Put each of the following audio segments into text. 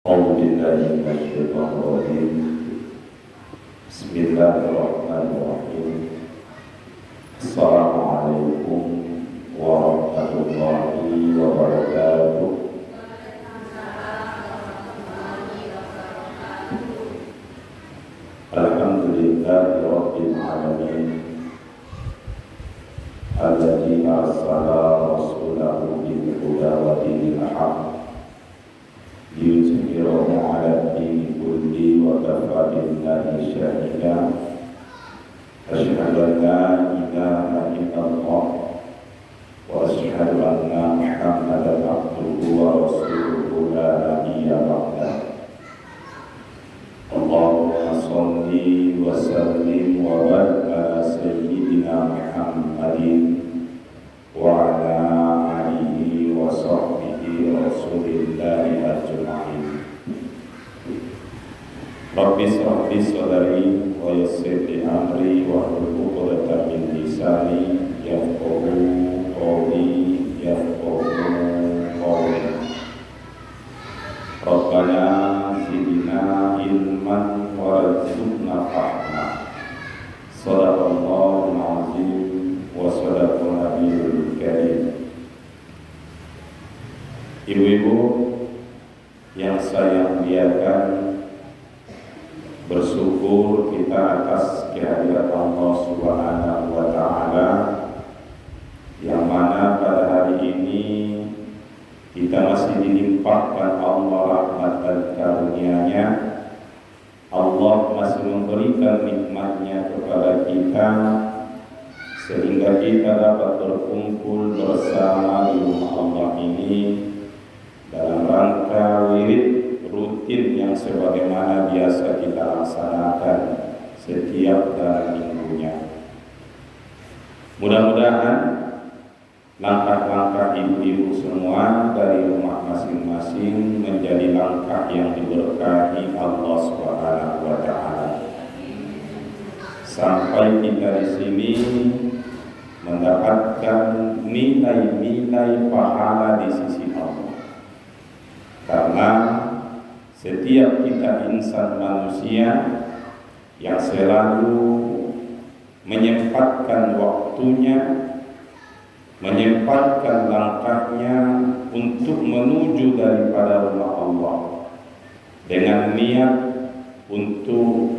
أعوذ بالله من الشيطان الرجيم. بسم الله الرحمن الرحيم. السلام عليكم ورحمة الله وبركاته. Alhamdulillah Rabbil Alamin Alladzi arsala rasulahu bil huda wa dinil haqq liyuzhirahu 'ala ad-dini kulli wa kafa billahi shahida. Asyhadu an la ilaha illallah wa asyhadu anna Muhammadan abduhu wa rasuluhu la nabiyya ba'dahu. Allahumma shalli wa sallim wa barik ala sayyidina Muhammadin wa ala alihi wa sahbihi rasulillahi ajma'in. Rabbi shrah li sadri wa yassir li amri wa hlul 'uqdatam min lisani yafqahu qawli. Rabbana zidna ilman warzuqna fahma. Shadaqallahul azim wa sadaqal nabiyul karim. Ibu-ibu yang saya muliakan, bersyukur kita atas kehadiran Allah Subhanahu wa taala yang mana pada hari ini kita masih dilimpahkan Allah rahmat dan karunia-Nya. Allah masih memberikan nikmat-Nya kepada kita sehingga kita dapat berkumpul bersama di rumah Allah ini dalam rangka wirid rutin yang sebagaimana biasa kita laksanakan setiap dalam minggunya. Mudah-mudahan langkah-langkah ibu-ibu semua dari rumah masing-masing menjadi langkah yang diberkahi Allah Subhanahu wa taala. Sampai kita di sini mendapatkan nilai-nilai pahala di sisi Allah. Karena setiap kita insan manusia yang selalu menyempatkan waktunya, menyempatkan langkahnya untuk menuju daripada rumah Allah dengan niat untuk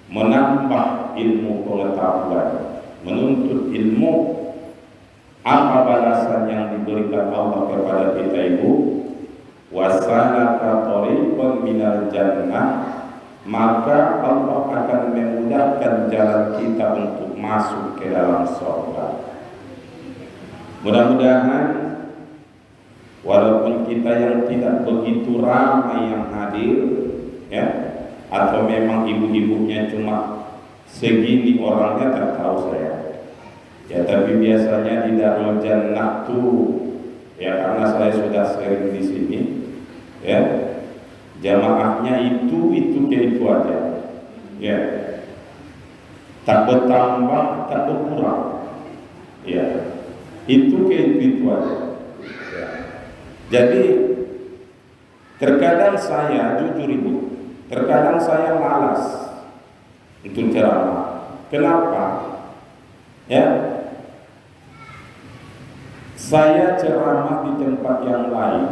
menambah ilmu pengetahuan, menuntut ilmu. Apa balasan yang diberikan Allah kepada kita, ibu? Wasalaka thariqan minal jannah, maka Allah akan memudahkan jalan kita untuk masuk ke dalam surga. Mudah-mudahan walaupun kita yang tidak begitu ramai yang hadir, ya, atau memang ibu-ibunya cuma segini orangnya, tak tahu saya. Ya, tapi biasanya di Darul Jannah tuh, ya, karena saya sudah sering di sini, ya, jamaahnya itu aja, ya, tak bertambah, tak berkurang, ya. Itu aja. Jadi terkadang saya jujur ibu, terkadang saya malas untuk ceramah. Kenapa? Ya, saya ceramah di tempat yang lain,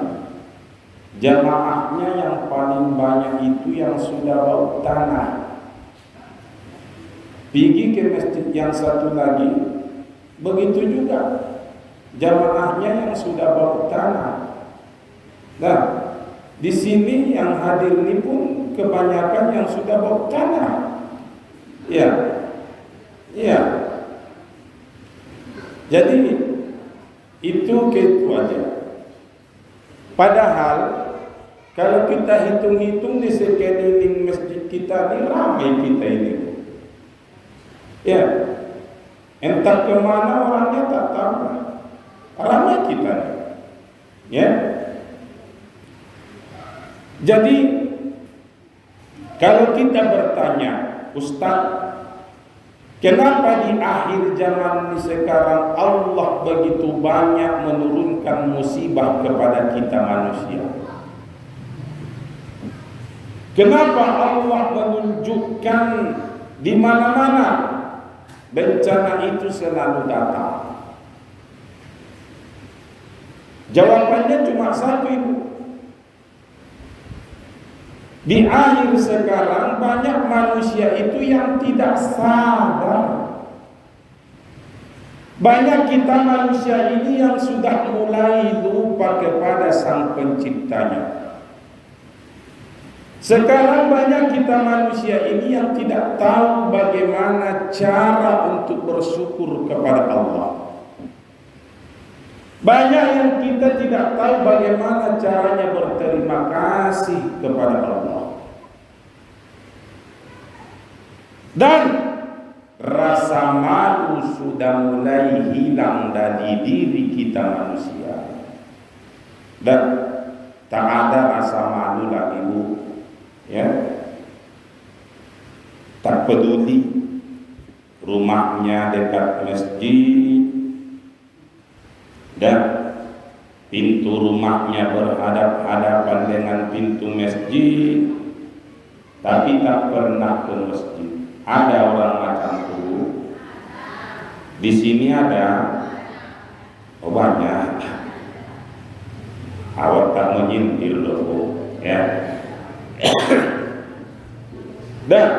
jamaahnya yang paling banyak itu yang sudah bau tanah. Pergi ke masjid yang satu lagi, begitu juga. Jamaahnya yang sudah bau tanah. Nah, di sini yang hadir ini pun kebanyakan yang sudah bau tanah. Ya, ya. Jadi itu aja. Padahal kalau kita hitung-hitung di sekeliling masjid kita ini ramai kita ini. Ya, entah kemana orangnya tak tahu. Ramai kita, ya. Jadi kalau kita bertanya, Ustaz, kenapa di akhir zaman ini sekarang Allah begitu banyak menurunkan musibah kepada kita manusia? Kenapa Allah menunjukkan di mana-mana bencana itu selalu datang? Jawabannya cuma satu, Ibu. Di akhir sekarang banyak manusia itu yang tidak sadar. Banyak kita manusia ini yang sudah mulai lupa kepada Sang Penciptanya. Sekarang banyak kita manusia ini yang tidak tahu bagaimana cara untuk bersyukur kepada Allah. Banyak yang kita tidak tahu bagaimana caranya berterima kasih kepada Allah. Dan rasa malu sudah mulai hilang dari diri kita manusia. Dan tak ada rasa malu lagi, Bu. Ya. Tak peduli rumahnya dekat masjid dan pintu rumahnya berhadap-hadapan dengan pintu masjid, tapi tak pernah ke masjid. Ada orang macam itu di sini? Ada? Oh, banyak. Awak tak menyindir loh, ya. Dan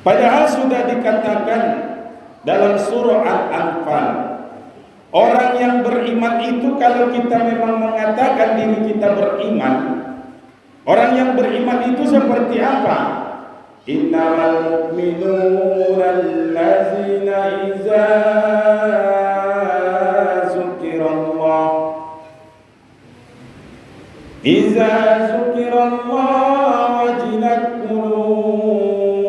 padahal sudah dikatakan dalam surah Al-Anfal, orang yang beriman itu, kalau kita memang mengatakan diri kita beriman, orang yang beriman itu seperti apa? Innamal mu'minuna allazina iza zukirallah wajilat qulubuhum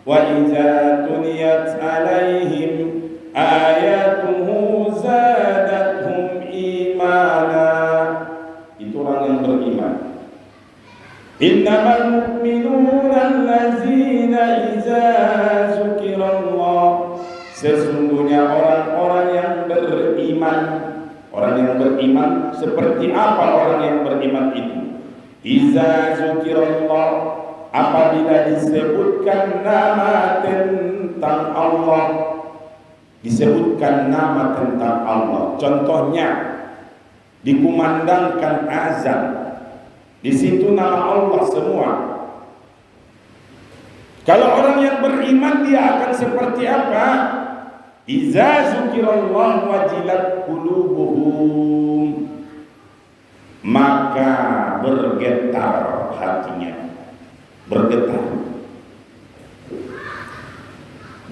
wa iza tuliyat alaihim ayatuhu zadathum imana. Itu orang yang beriman. Innamal mu'minuna allazina iza zukirallah, sesungguhnya orang-orang yang beriman. Orang yang beriman seperti apa orang yang beriman itu? Iza zukirallah, apabila disebutkan nama tentang Allah, disebutkan nama tentang Allah. Contohnya dikumandangkan azan, di situ nama Allah semua. Kalau orang yang beriman, dia akan seperti apa? Iza zukirallah wajilat qulubuhum, maka bergetar hatinya, bergetar.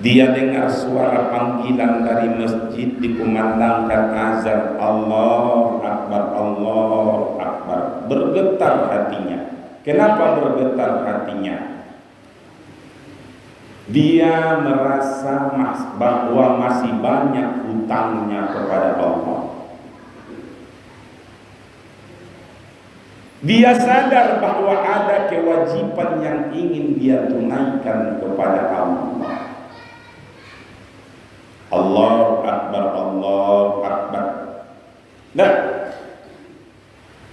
Dia dengar suara panggilan dari masjid, dikumandangkan azan, Allahu Akbar, Allahu Akbar, bergetar hatinya. Kenapa bergetar hatinya? Dia merasa bahwa masih banyak hutangnya kepada Allah. Dia sadar bahwa ada kewajiban yang ingin dia tunaikan kepada Allah. Allahu Akbar, Allahu Akbar. Nah,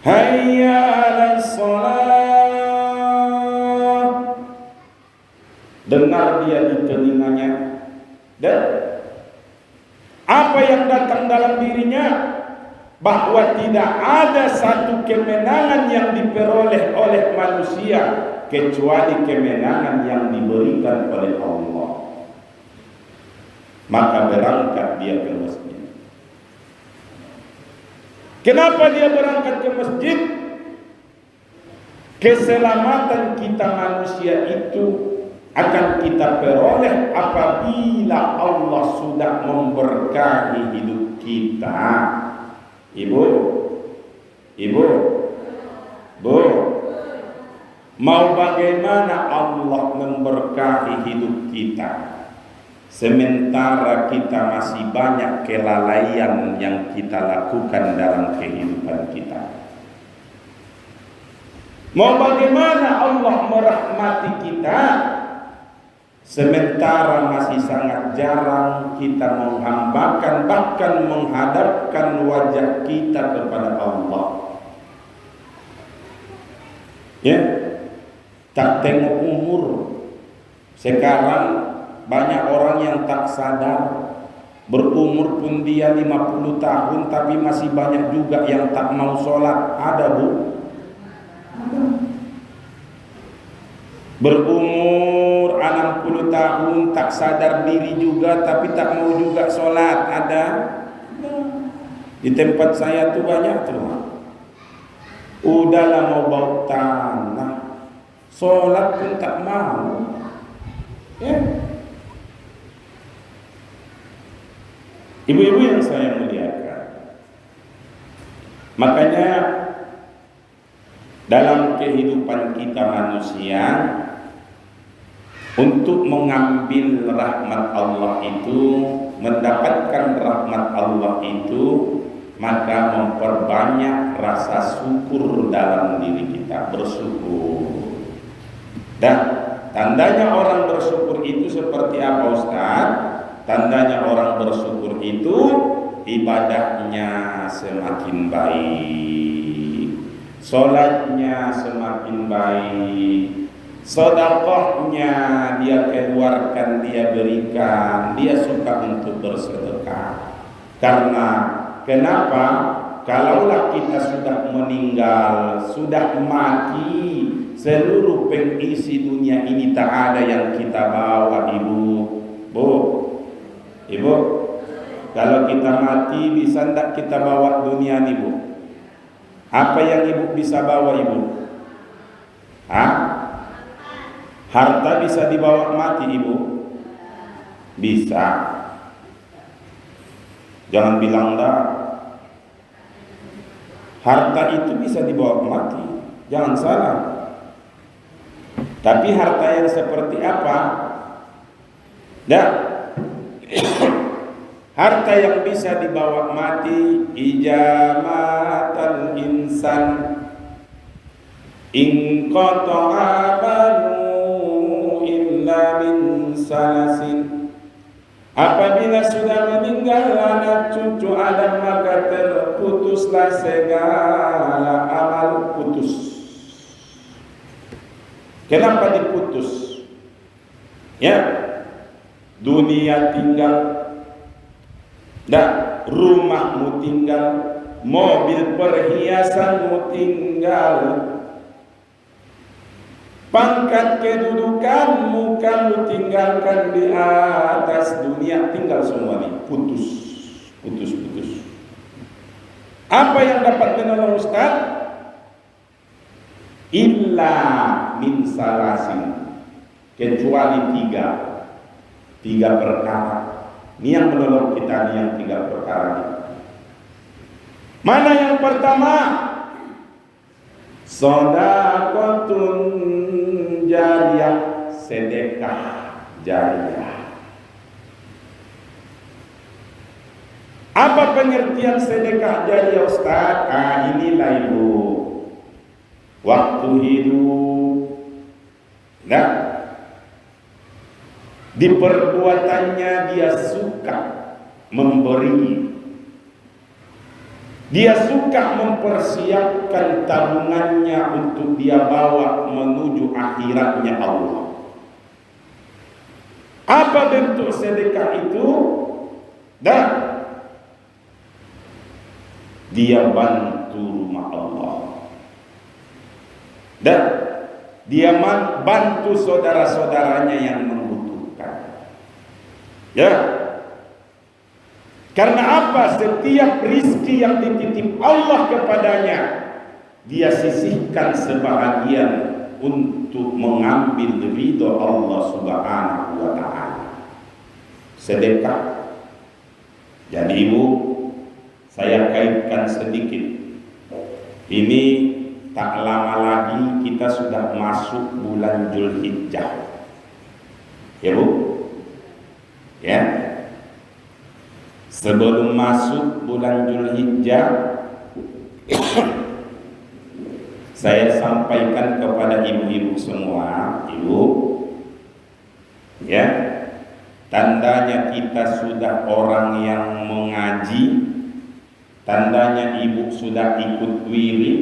hayya 'alas shalah. Dengar dia di telinganya. Dan apa yang datang dalam dirinya? Bahwa tidak ada satu kemenangan yang diperoleh oleh manusia kecuali kemenangan yang diberikan oleh Allah. Maka berangkat dia ke masjid. Kenapa dia berangkat ke masjid? Keselamatan kita manusia itu akan kita peroleh apabila Allah sudah memberkahi hidup kita. Ibu, Bu, mau bagaimana Allah memberkahi hidup kita sementara kita masih banyak kelalaian yang kita lakukan dalam kehidupan kita? Mau bagaimana Allah merahmati kita sementara masih sangat jarang kita menghambakan, bahkan menghadapkan wajah kita kepada Allah. Ya, tak tengok umur. Sekarang banyak orang yang tak sadar, berumur pun dia 50 tahun tapi masih banyak juga yang tak mau sholat. Ada, Bu? Berumur 60 tahun tak sadar diri juga tapi tak mau juga sholat. Ada? Di tempat saya tuh banyak tuh. Udahlah mau bau tanah, sholat pun tak mau. Ya. Ibu-ibu yang saya muliakan, makanya dalam kehidupan kita manusia, untuk mengambil rahmat Allah itu, mendapatkan rahmat Allah itu, maka memperbanyak rasa syukur dalam diri kita, bersyukur. Dan tandanya orang bersyukur itu seperti apa, Ustaz? Tandanya orang bersyukur itu ibadahnya semakin baik, sholatnya semakin baik, sedekahnya dia keluarkan, dia berikan, dia suka untuk bersedekah. Karena kenapa? Kalaulah kita sudah meninggal, sudah mati, seluruh pengisi dunia ini tak ada yang kita bawa, Ibu. Bu, Ibu, kalau kita mati bisa tidak kita bawa dunia ini, Bu? Apa yang Ibu bisa bawa, Ibu? Hah? Harta bisa dibawa mati, Ibu? Bisa. Jangan bilang enggak. Harta itu bisa dibawa mati, jangan salah. Tapi harta yang seperti apa? Nah, harta yang bisa dibawa mati, ijamatal insan in qata'a banu illa min salasin. Apabila sudah meninggal anak cucu Adam, maka terputuslah segala amal, putus. Kenapa diputus? Ya, dunia tinggal, dan rumahmu tinggal, mobil perhiasanmu tinggal, pangkat kedudukanmu kamu tinggalkan di atas dunia, tinggal semua nih, putus. Apa yang dapat menolong, Ustaz? Illa min salasin, kecuali tiga perkara. Ini yang menolong kita, nih yang 3 perkara ini. Mana yang pertama? Shadaqatun jariyah, sedekah jariyah. Apa pengertian sedekah jariyah, Ustaz? Inilah, Ibu. Waktu hidup, nah, di perbuatannya dia suka memberi, dia suka mempersiapkan tabungannya untuk dia bawa menuju akhiratnya Allah. Apa bentuk sedekah itu? Dan dia bantu rumah Allah, dan dia bantu saudara-saudaranya yang membutuhkan. Ya, karena apa? Setiap rizki yang dititip Allah kepadanya, dia sisihkan sebahagian untuk mengambil ridho Allah Subhanahu wa ta'ala. Sedekah. Jadi, Ibu, saya kaitkan sedikit. Ini tak lama lagi kita sudah masuk bulan Zulhijjah. Ya, Bu? Ya. Sebelum masuk bulan Zulhijjah, saya sampaikan kepada ibu-ibu semua, Ibu, ya, tandanya kita sudah orang yang mengaji, tandanya Ibu sudah ikut wirid,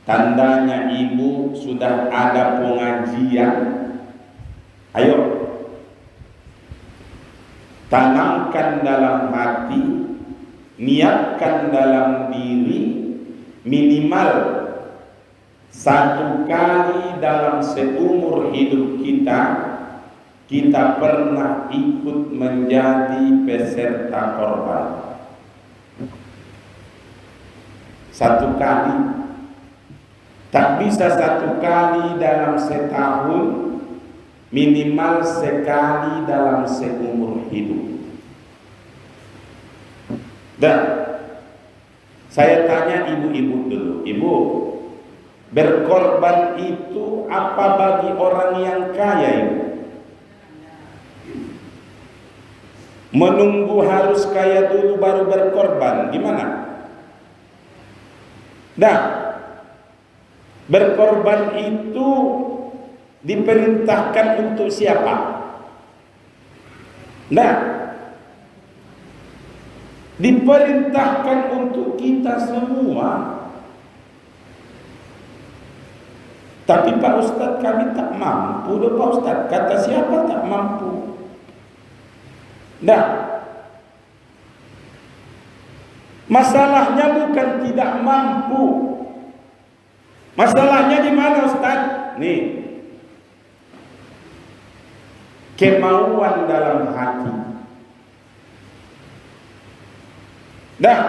Tandanya ibu sudah ada pengajian. Ayo, tanamkan dalam hati, niatkan dalam diri, minimal satu kali dalam seumur hidup kita pernah ikut menjadi peserta korban. Satu kali. Tak bisa satu kali dalam setahun, minimal sekali dalam seumur hidup. Dan saya tanya ibu-ibu dulu, ibu, berkorban itu apa bagi orang yang kaya ibu? Menunggu harus kaya dulu baru berkorban, gimana? Nah, berkorban itu diperintahkan untuk siapa? Nah, diperintahkan untuk kita semua. Tapi Pak Ustadz kami tak mampu. Udah Pak Ustadz, kata siapa tak mampu? Nah, masalahnya bukan tidak mampu. Masalahnya di mana Ustaz? Nih, kemauan dalam hati. Nah,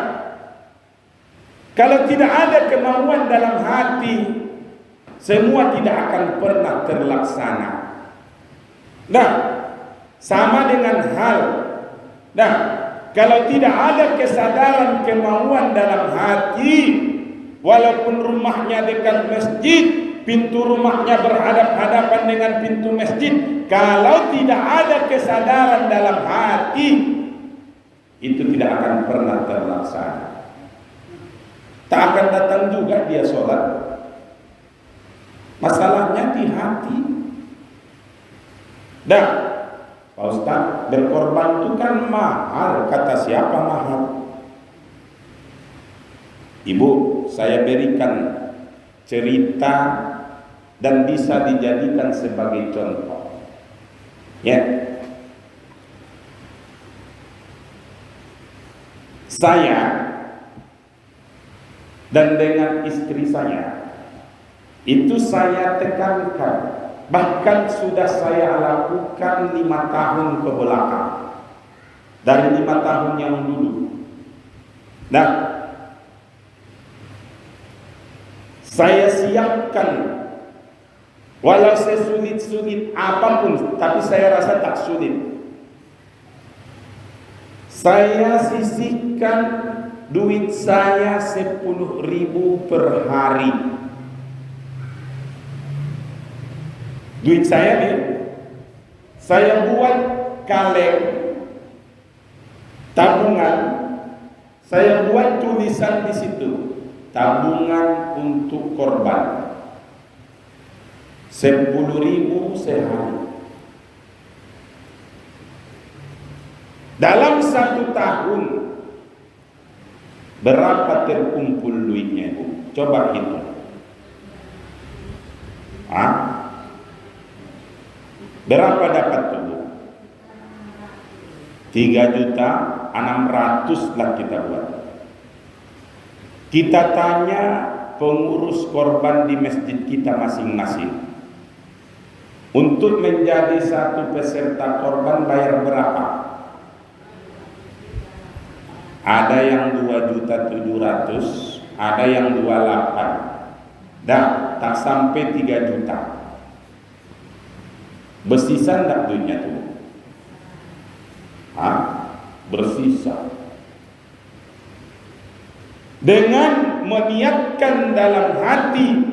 kalau tidak ada kemauan dalam hati, semua tidak akan pernah terlaksana. Nah, sama dengan hal. Nah, kalau tidak ada kesadaran kemauan dalam hati, walaupun rumahnya dekat masjid, pintu rumahnya berhadap-hadapan dengan pintu masjid, kalau tidak ada kesadaran dalam hati, itu tidak akan pernah terlaksana. Tak akan datang juga dia sholat. Masalahnya di hati. Dan Pak Ustaz, berkorban itu kan mahal. Kata siapa mahal? Ibu, saya berikan cerita dan bisa dijadikan sebagai contoh. Ya. Saya dan dengan istri saya itu saya tekankan, bahkan sudah saya lakukan 5 tahun ke belakang, dari 5 tahun yang dulu. Nah, saya siapkan, walau sesulit-sulit apapun, tapi saya rasa tak sulit. Saya sisihkan duit saya 10.000 per hari. Duit saya nih, saya buat kaleng tabungan, saya buat tulisan di situ, tabungan untuk korban 10.000 sehari. Dalam 1 tahun berapa terkumpul duitnya ibu? Coba hitung. Berapa dapat tuh? 3.600.000 lah kita buat. Kita tanya pengurus korban di masjid kita masing-masing. Untuk menjadi satu peserta korban bayar berapa? Ada yang 2.700.000, ada yang 28. Dah, tak sampai 3 juta. Bersisa enggak duitnya tuh? Bersisa. Dengan meniatkan dalam hati,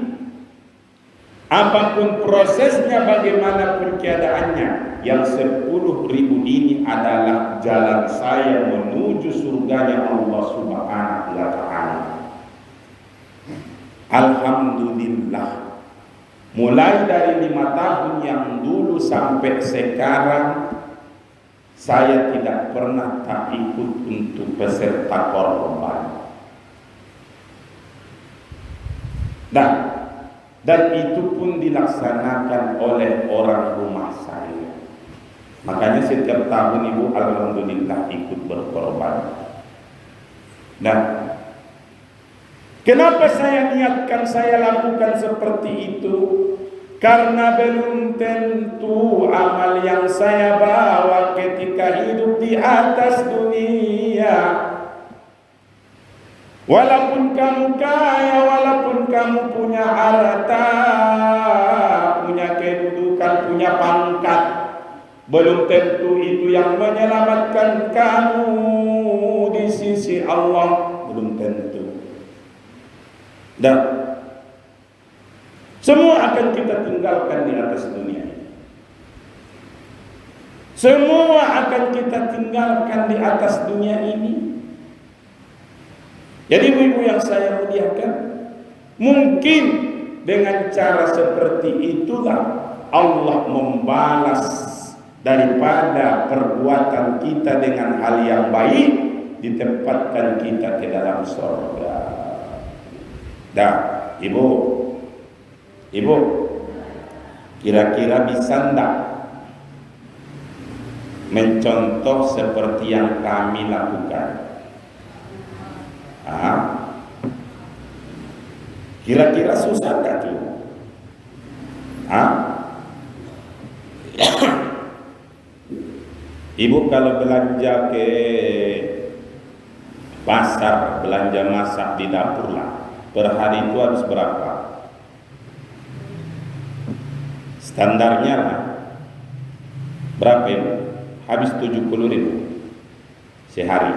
apapun prosesnya, bagaimanapun keadaannya, yang 10.000 ini adalah jalan saya menuju surganya Allah Subhanahu wa ta'ala. Alhamdulillah, mulai dari 5 tahun yang dulu sampai sekarang, saya tidak pernah tak ikut untuk peserta korban. Dan itu pun dilaksanakan oleh orang rumah saya. Makanya setiap tahun ibu alhamdulillah ikut berkorban. Kenapa saya niatkan, saya lakukan seperti itu? Karena belum tentu amal yang saya bawa ketika hidup di atas dunia, walaupun kamu kaya, walaupun kamu punya harta, punya kedudukan, punya pangkat, belum tentu itu yang menyelamatkan kamu di sisi Allah. Belum tentu. Dan semua akan kita tinggalkan di atas dunia ini. Semua akan kita tinggalkan di atas dunia ini. Jadi ibu-ibu yang saya muliakan, mungkin dengan cara seperti itulah Allah membalas daripada perbuatan kita dengan hal yang baik, ditempatkan kita ke dalam surga. Ibu, kira-kira bisa enggak mencontoh seperti yang kami lakukan? Kira-kira susah enggak tuh? Ibu kalau belanja ke pasar, belanja masak di dapur lah, per hari itu harus berapa? Standarnya lah berapa ibu? Habis 70.000 sehari.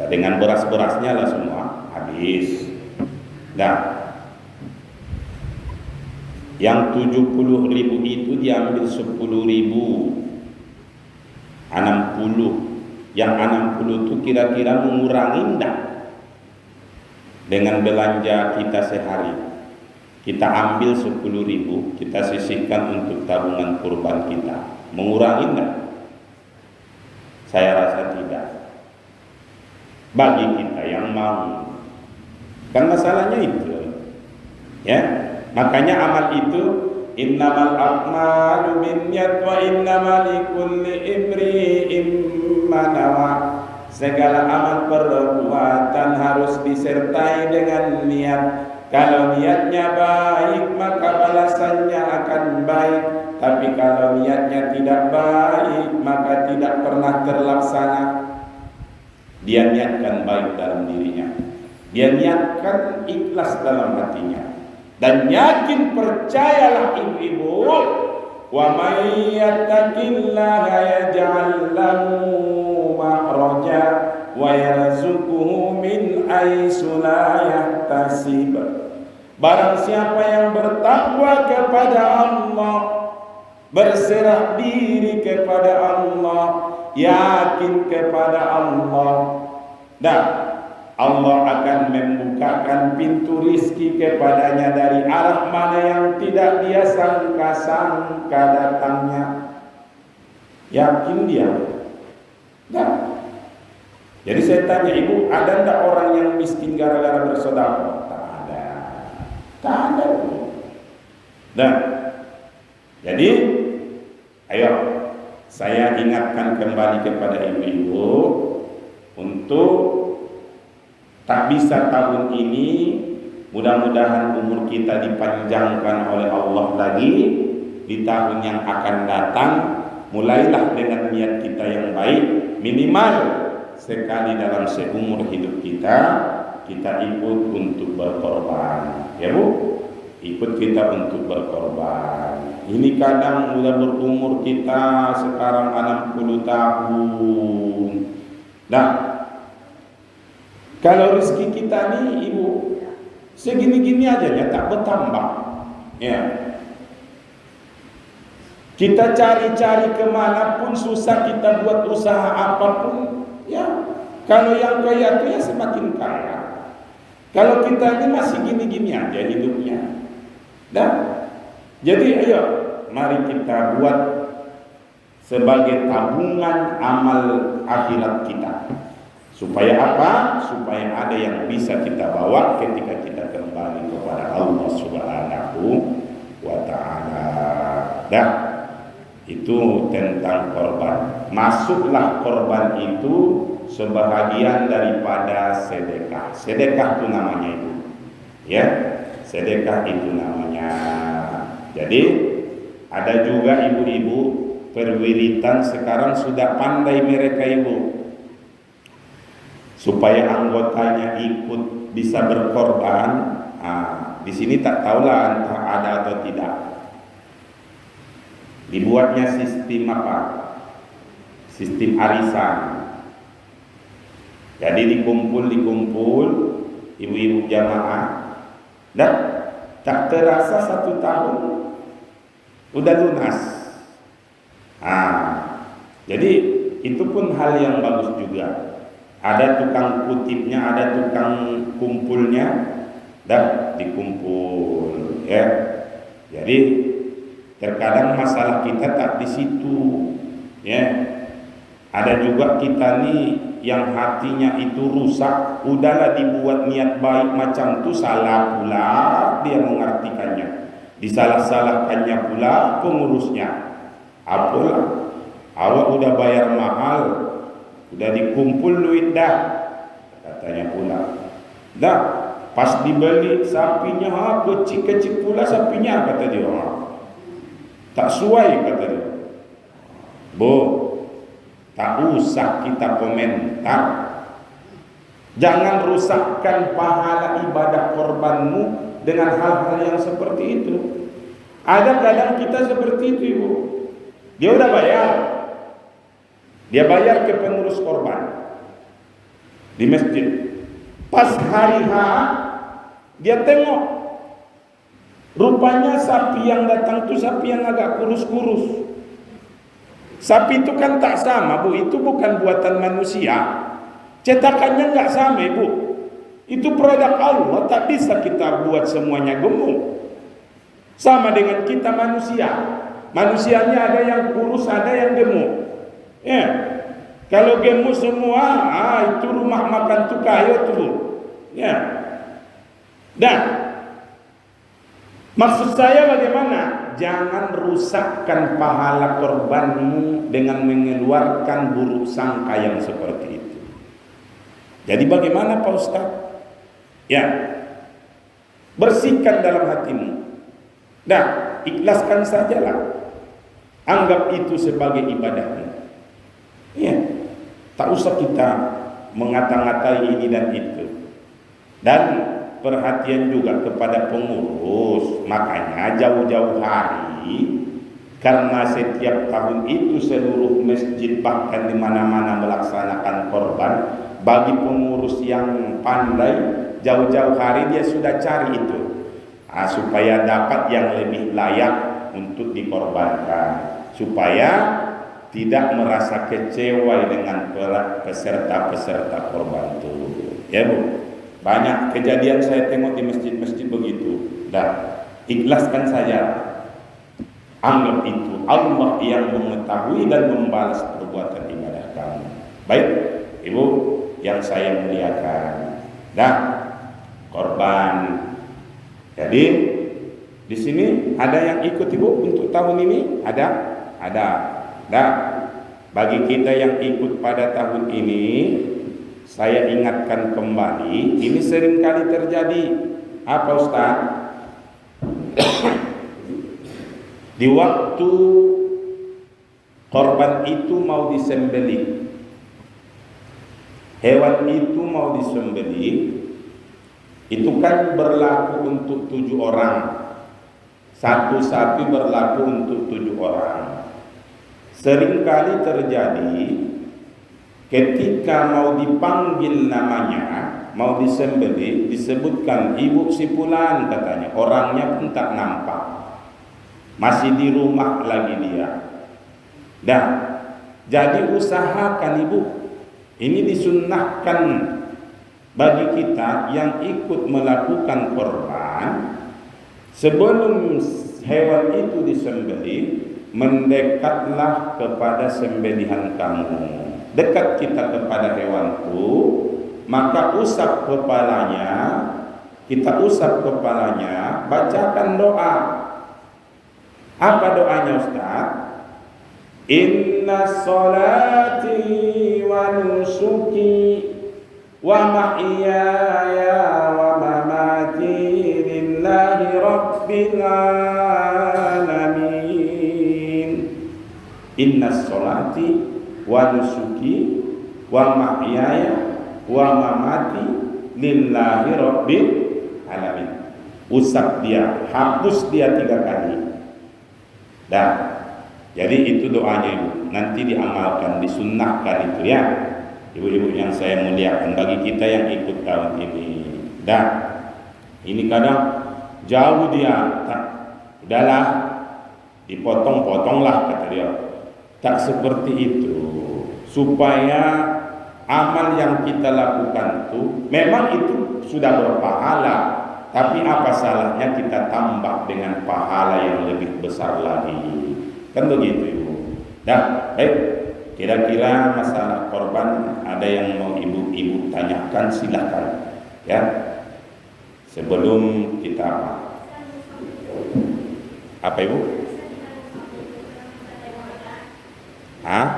Dengan beras-berasnya lah semua habis. Yang 70.000 itu diambil 10.000, 60. Yang 60 itu kira-kira mengurangi enggak dengan belanja kita sehari? Kita ambil 10.000, kita sisihkan untuk tabungan kurban kita. Mengurangi enggak? Saya rasa tidak. Bagi kita yang mau. Kan masalahnya itu. Ya. Makanya amal itu innamal a'malu binniyat wa innamal likulli imri'in ma nawa. Segala amal perbuatan harus disertai dengan niat. Kalau niatnya baik, maka balasannya akan baik. Tapi kalau niatnya tidak baik, maka tidak pernah terlaksana. Dia niatkan baik dalam dirinya, dia niatkan ikhlas dalam hatinya, dan yakin, percayalah ibu-ibu, wa may yattaqillaha yaj'al lahu makhraja wa yarzuquhu min haitsu la yahtasib. Barang siapa yang bertakwa kepada Allah, berserah diri kepada Allah, yakin kepada Allah, dan Allah akan membukakan pintu rizki kepadanya dari arah mana yang tidak dia sangka-sangka datangnya. Yakin dia. Jadi saya tanya ibu, ada enggak orang yang miskin gara-gara bersedekah? Tak ada. Jadi ayo saya ingatkan kembali kepada ibu-ibu untuk tak bisa tahun ini, mudah-mudahan umur kita dipanjangkan oleh Allah lagi di tahun yang akan datang. Mulailah dengan niat kita yang baik, minimal sekali dalam seumur hidup kita ikut untuk berkorban, ya Bu, ikut kita untuk berkorban. Ini kadang udah berumur kita sekarang 60 tahun. Kalau rezeki kita nih ibu segini-gini aja ya, tak bertambah. Ya. Kita cari-cari kemanapun susah, kita buat usaha apapun, ya. Kalau yang kaya itu ya semakin kaya. Kalau kita ini masih gini-gini aja hidupnya. Jadi ayo, mari kita buat sebagai tabungan amal akhirat kita. Supaya apa? Supaya ada yang bisa kita bawa ketika kita kembali kepada Allah. Dah, itu tentang korban. Masuklah korban itu sebahagian daripada sedekah. Sedekah itu namanya itu, ya, sedekah itu namanya. Jadi ada juga ibu-ibu perwiritan sekarang sudah pandai mereka ibu, supaya anggotanya ikut bisa berkorban. Di sini tak tahulah entah ada atau tidak. Dibuatnya sistem apa? Sistem arisan. Jadi dikumpul ibu-ibu jamaah, dan tak terasa 1 tahun udah lunas. Jadi itu pun hal yang bagus juga. Ada tukang kutipnya, ada tukang kumpulnya, dan dikumpul, ya. Jadi terkadang masalah kita tak di situ, ya. Ada juga kita nih yang hatinya itu rusak, udahlah dibuat niat baik macam tu salah pula dia mengartikannya, disalah-salahkannya pula pengurusnya. Apalah, awak udah bayar mahal, udah dikumpul duit dah, katanya pula. Dah, pas dibeli sapinya, kecil-kecil pula sapinya, kata dia. Tak suai, kata dia. Tak usah kita komentar. Jangan rusakkan pahala ibadah korbanmu dengan hal-hal yang seperti itu. Ada kadang kita seperti itu ibu. Dia udah bayar. Dia bayar ke pengurus korban di masjid. Pas hari H, dia tengok, rupanya sapi yang datang itu sapi yang agak kurus-kurus. Sapi itu kan tak sama bu, itu bukan buatan manusia, cetakannya nggak sama ibu. Itu produk Allah, tak bisa kita buat semuanya gemuk. Sama dengan kita manusia, manusianya ada yang kurus, ada yang gemuk. Ya, kalau gemuk semua, itu rumah makan tukayo tuh, ya. Dan maksud saya bagaimana? Jangan rusakkan pahala korbanmu dengan mengeluarkan buruk sangka yang seperti itu. Jadi bagaimana Pak Ustaz? Ya, bersihkan dalam hatimu. Nah, ikhlaskan sajalah. Anggap itu sebagai ibadahmu. Ya, tak usah kita mengata-ngatai ini dan itu. Dan perhatian juga kepada pengurus. Makanya jauh-jauh hari, karena setiap tahun itu seluruh masjid bahkan di mana-mana melaksanakan korban, bagi pengurus yang pandai, jauh-jauh hari dia sudah cari itu, supaya dapat yang lebih layak untuk dikorbankan, supaya tidak merasa kecewa dengan peserta-peserta korban itu. Ya bu, banyak kejadian saya tengok di masjid-masjid begitu. Dan ikhlaskan saja. Anggap itu Allah yang mengetahui dan membalas perbuatan ibadah kamu. Baik, ibu yang saya muliakan. Dah, korban. Jadi di sini ada yang ikut ibu untuk tahun ini? Ada. Dah, bagi kita yang ikut pada tahun ini, saya ingatkan kembali, ini seringkali terjadi. Apa Ustaz? Di waktu korban itu mau disembelih, hewan itu mau disembelih, itu kan berlaku untuk 7 orang. Satu sapi berlaku untuk 7 orang. Seringkali terjadi ketika mau dipanggil namanya, mau disembelih, disebutkan ibu si fulan katanya, orangnya pun tak nampak, masih di rumah lagi dia. Dan jadi usahakan ibu, ini disunnahkan bagi kita yang ikut melakukan korban, sebelum hewan itu disembelih, mendekatlah kepada sembelihan kamu. Dekat kita kepada hewanku, maka usap kepalanya, kita usap kepalanya, bacakan doa. Apa doanya Ustaz? Inna salati wa nusuki wa mahyaya wa mamati lillahi rabbil alamin. Inna salati wa nusuki wa mahyaya wa mamati lillahi rabbil alamin. Usap dia, hapus dia 3 kali. Dah. Jadi itu doanya Ibu. Nanti diamalkan, disunnahkan itu ya. Ibu-ibu yang saya muliakan, bagi kita yang ikut tahun ini. Dah. Ini kadang jauh dia. Udahlah, dipotong-potonglah kata dia. Tak seperti itu. Supaya amal yang kita lakukan itu memang itu sudah berpahala, tapi apa salahnya kita tambah dengan pahala yang lebih besar lagi, kan begitu Ibu. Dah, baik. Kira-kira masalah korban ada yang mau ibu-ibu tanyakan, silahkan ya. Sebelum kita apa Ibu? Hah?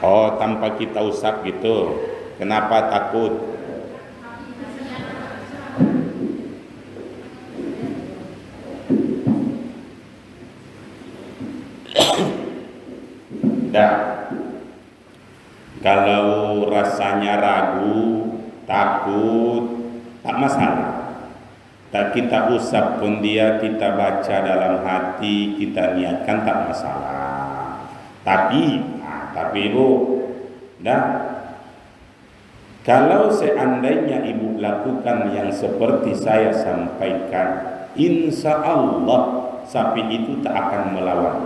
Oh, tanpa kita usap gitu. Kenapa takut? Dah. Kalau rasanya ragu, takut, tak masalah. Tak kita usap pun dia, kita baca dalam hati, kita niatkan, tak masalah. Tapi Ibu, dah, kalau seandainya Ibu lakukan yang seperti saya sampaikan, insya Allah sapi itu tak akan melawan.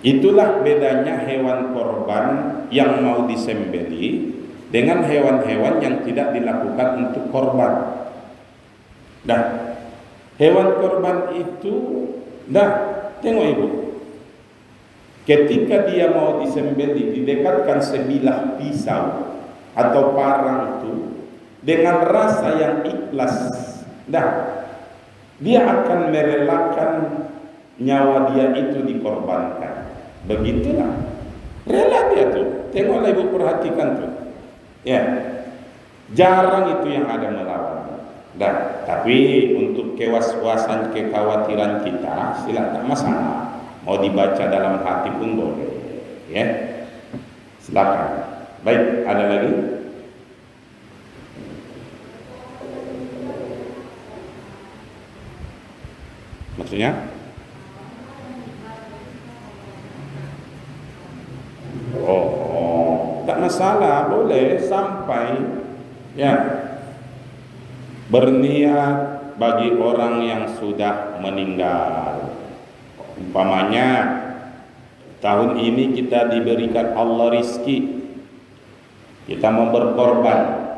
Itulah bedanya hewan korban yang mau disembelih dengan hewan-hewan yang tidak dilakukan untuk korban. Dah, hewan korban itu, dah, tengok Ibu. Ketika dia mau disembelih, didekatkan sebilah pisau atau parang itu dengan rasa yang ikhlas, dah, dia akan merelakan nyawa dia itu dikorbankan. Begitulah, rela dia tuh. Tengoklah Ibu, perhatikan tuh, ya, jarang itu yang ada melawan. Dah, tapi untuk kewas-wasan, kekhawatiran kita, silakan, tak masalah. Mau dibaca dalam hati pun boleh, ya. Silakan. Baik, ada lagi? Maksudnya? Oh, tak masalah, boleh sampai ya berniat bagi orang yang sudah meninggal. Umpamanya tahun ini kita diberikan Allah rizki, kita mau berkorban,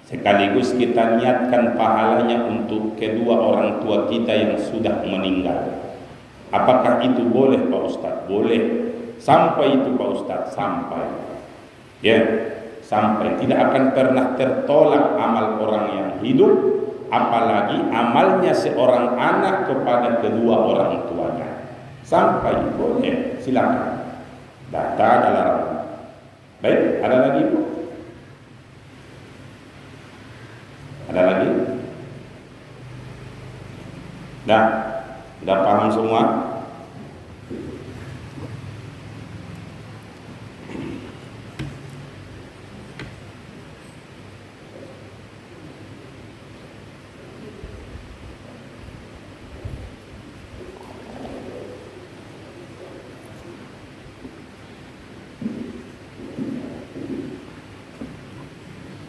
sekaligus kita niatkan pahalanya untuk kedua orang tua kita yang sudah meninggal. Apakah itu boleh Pak Ustadz? Boleh. Sampai itu Pak Ustadz, sampai ya, sampai tidak akan pernah tertolak amal orang yang hidup, apalagi amalnya seorang anak kepada kedua orang tuanya. Sampai boleh, silakan. Data ada larangan. Baik, ada lagi Bu? Ada lagi? Dah, sudah paham semua?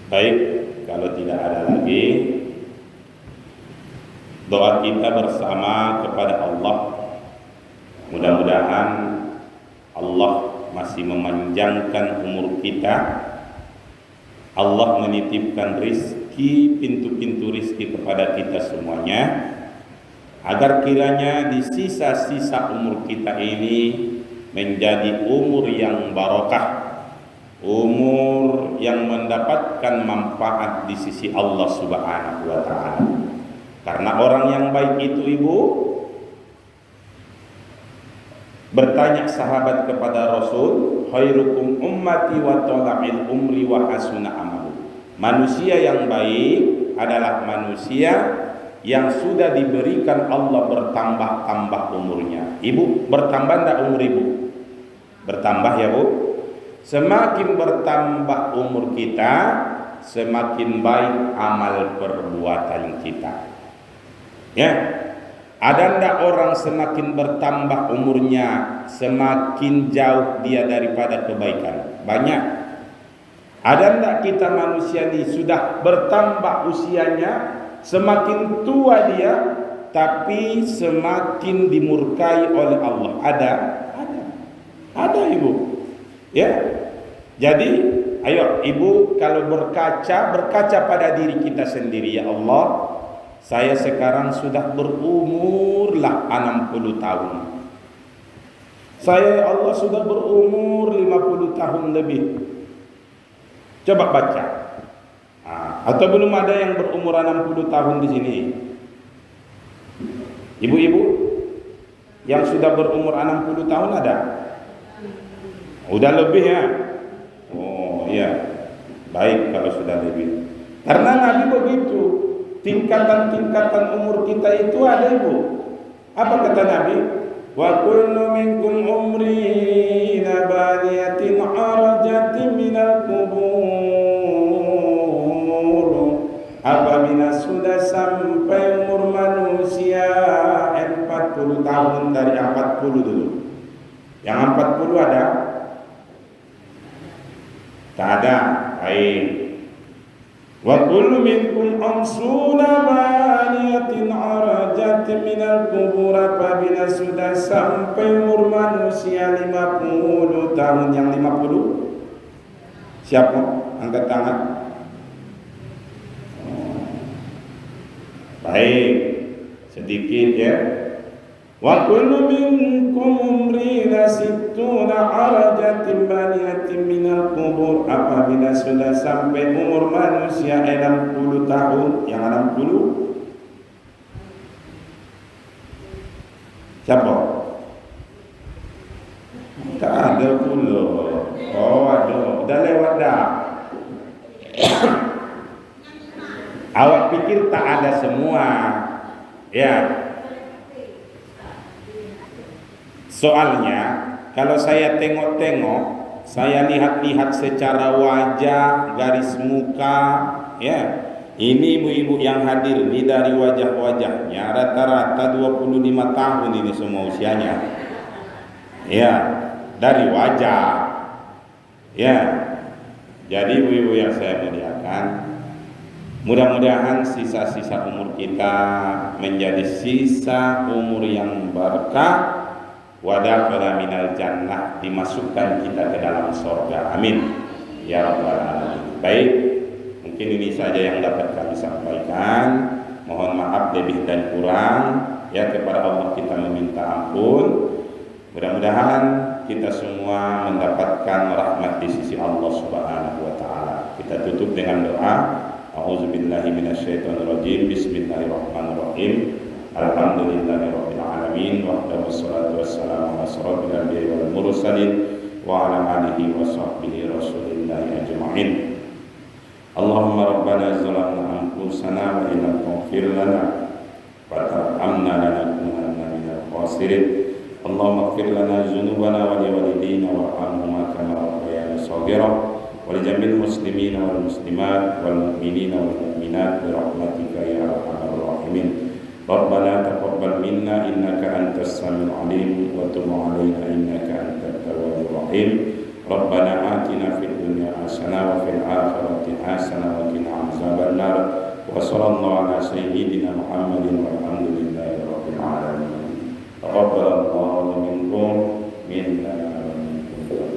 Baik, kalau tidak ada lagi, doa kita bersama kepada Allah. Mudah-mudahan Allah masih memanjangkan umur kita. Allah menitipkan rizki, pintu-pintu rizki kepada kita semuanya, agar kiranya di sisa-sisa umur kita ini menjadi umur yang barokah, umur yang mendapatkan manfaat di sisi Allah Subhanahu wa taala. Karena orang yang baik itu, Ibu, bertanya sahabat kepada Rasul, khairukum ummati wa tala'il umri wa hasuna amalu. Manusia yang baik adalah manusia yang sudah diberikan Allah bertambah-tambah umurnya. Ibu, bertambah enggak umur Ibu? Bertambah ya, Bu? Semakin bertambah umur kita, semakin baik amal perbuatan kita. Ya. Ada ndak orang semakin bertambah umurnya, semakin jauh dia daripada kebaikan? Banyak. Ada ndak kita manusia ini sudah bertambah usianya, semakin tua dia, tapi semakin dimurkai oleh Allah? Ada? Ada, Ibu. Ya. Jadi, ayo Ibu, kalau berkaca pada diri kita sendiri. Ya Allah, saya sekarang sudah berumurlah 60 tahun. Saya, ya Allah, sudah berumur 50 tahun lebih. Coba baca. Atau belum ada yang berumur 60 tahun di sini? Ibu-ibu yang sudah berumur 60 tahun ada? Udah lebih ya? Oh iya, baik kalau sudah lebih. Karena Nabi begitu, tingkatan-tingkatan umur kita itu ada, Ibu. Apa kata Nabi? Wa kullu minkum umri nabaniyatin arajatin minal kubur. Apabila sudah sampai umur manusia 40 tahun, dari 40 dulu. Yang 40 ada? Tak ada. Baik. Wa kullu minkum amsuna baniyatin arajatin minal kubur. Apabila sudah sampai umur manusia 50 tahun. Yang 50? Siapa? Angkat tangan. Baik, sedikit ya. Wa kullu minkum umrina sittuna arajatin baniyatin minal kubur. Apabila sudah sampai umur manusia 60 tahun. Yang 60? Siapa? Tak ada pula. Oh ada, dah lewat dah. Awak pikir tak ada semua? Ya. Soalnya kalau saya tengok-tengok, saya lihat-lihat secara wajah, garis muka, ya. Ini ibu-ibu yang hadir ini dari wajah-wajahnya rata-rata 25 tahun ini semua usianya. Ya, dari wajah. Ya. Jadi ibu-ibu yang saya muliakan, mudah-mudahan sisa-sisa umur kita menjadi sisa umur yang berkah. Wadakhala minal jannah, dimasukkan kita ke dalam surga. Amin ya rabbal alamin. Baik, mungkin ini saja yang dapat kami sampaikan. Mohon maaf lebih dan kurang, ya, kepada Allah kita meminta ampun. Mudah-mudahan kita semua mendapatkan rahmat di sisi Allah Subhanahu wa taala. Kita tutup dengan doa. A'udzubillahi minasyaitonirrajim. Bismillahirrahmanirrahim. Alhamdulillahirabbil alamin wa wassalatu wassalamu ala asyrofil anbiya'i wal mursalin wa ala alihi wa sahbihi rasulillahi ajma'in. Allahumma rabbana zalamna anfusana wa illam taghfir lana wa tarhamna lanakunanna minal khasirin. Allahumma ighfir lana dzunubana wa liwalidayna warhamhuma kama rabbayana shaghira wa li jamil muslimina wal muslimat wal mu'minina wal mu'minat bi rahmatika ya arhamar rahimin. Rabbana taqabbal minna innaka antas samiul alim wa tub 'alaina innaka antat tawwabur rahim. Rabbana atina fid dunya hasanah wa fil akhirati hasanah wa qina adzabannar. Wa sallallahu ala sayyidina Muhammadin walhamdulillahi rabbil alamin. Taqabbalallahu minkum minna wa minkum.